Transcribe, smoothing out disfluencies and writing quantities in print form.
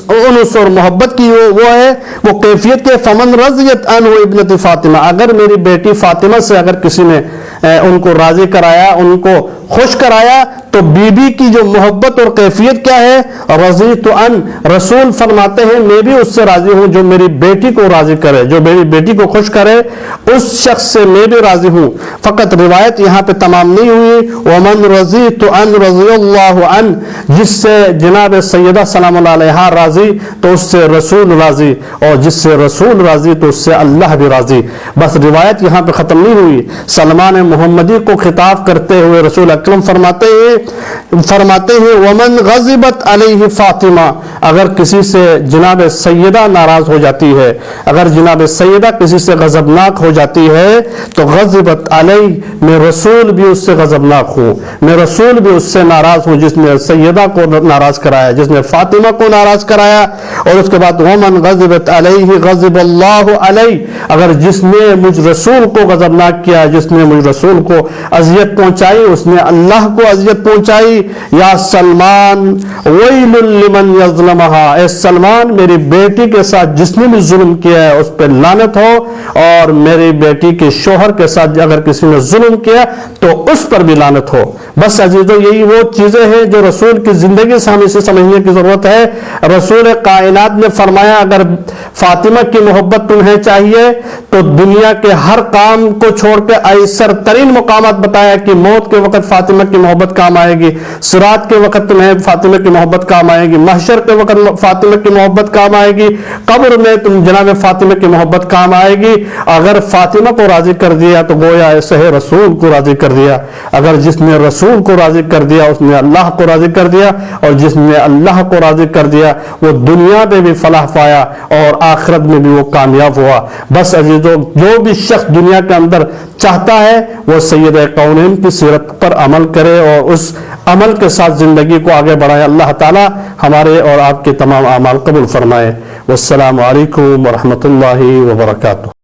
انس اور محبت کی وہ ہے وہ کیفیت کے فمن رضیت عنہ ابنت فاطمہ، اگر میری بیٹی فاطمہ سے اگر کسی نے ان کو راضی کرایا، ان کو خوش کرایا، تو بی بی کی جو محبت اور کیفیت کیا ہے؟ رضیت عن، رسول فرماتے ہیں میں بھی اس سے راضی ہوں جو میری بیٹی کو راضی کرے، جو میری بیٹی کو خوش کرے، اس شخص سے میں بھی راضی ہوں۔ فقط روایت یہاں پہ تمام نہیں ہوئی، ومن رضیت عن رضی اللہ عنہ، جس سے جناب سیدہ سلام اللہ علیہا راضی تو اس سے رسول راضی، اور جس سے رسول راضی تو اس سے اللہ بھی راضی۔ بس روایت یہاں پہ ختم نہیں ہوئی، سلمان محمدی کو خطاب کرتے ہوئے رسول اکرم فرماتے ہیں ومن غضبت علیہ فاطمہ، اگر کسی سے جناب سیدہ ناراض ہو جاتی ہے، اگر جناب سیدہ کسی سے غضبناک ہو جاتی ہے تو غضبت علیہ، میں رسول بھی اس سے غضبناک ہوں، میں رسول بھی اس سے ناراض ہوں جس نے سیدہ کو ناراض کرایا، جس نے فاطمہ کو ناراض کرایا۔ اور اس کے بعد ومن غضبت علیہ غضب اللہ علیہ، اگر جس نے مجھ رسول کو غضبناک کیا، جس نے مجھ رسول کو اذیت پہنچائی، اس نے اللہ کو اذیت پہنچائی۔ یا سلمان ویل لمن یظلمہا، اے سلمان میری بیٹی کے ساتھ جس نے بھی ظلم کیا ہے اس پہ لعنت ہو، اور میری بیٹی کے شوہر کے ساتھ اگر کسی نے ظلم کیا تو اس پر بھی لعنت ہو۔ بس عزیزو یہی وہ چیزیں ہیں جو رسول کی زندگی سے ہمیں اسے سمجھنے کی ضرورت ہے۔ رسول کائنات نے فرمایا اگر فاطمہ کی محبت تمہیں چاہیے تو دنیا کے ہر کام کو چھوڑ کے ایسر ترین مقامات بتایا کہ موت کے وقت فاطمہ کی محبت کام آئے گی، صراط کے وقت تمہیں فاطمہ کی محبت کام آئے گی، محشر کے وقت فاطمہ کی محبت کام آئے گی، قبر میں تم جناب فاطمہ کی محبت کام آئے گی۔ اگر فاطمہ کو راضی کر دیا تو گویا ایسے ہے رسول کو راضی کر دیا، اگر جس نے رسول کو راضی کر دیا اس نے اللہ کو راضی کر دیا، اور جس نے اللہ کو راضی کر دیا وہ دنیا میں بھی فلاح پایا اور آخرت میں بھی وہ کامیاب ہوا۔ بس عزیزو جو بھی شخص دنیا کے اندر چاہتا ہے وہ سید کونین کی سیرت پر عمل کرے اور اس عمل کے ساتھ زندگی کو آگے بڑھائے۔ اللہ تعالی ہمارے اور آپ کے تمام اعمال قبول فرمائے۔ والسلام علیکم ورحمۃ اللہ وبرکاتہ۔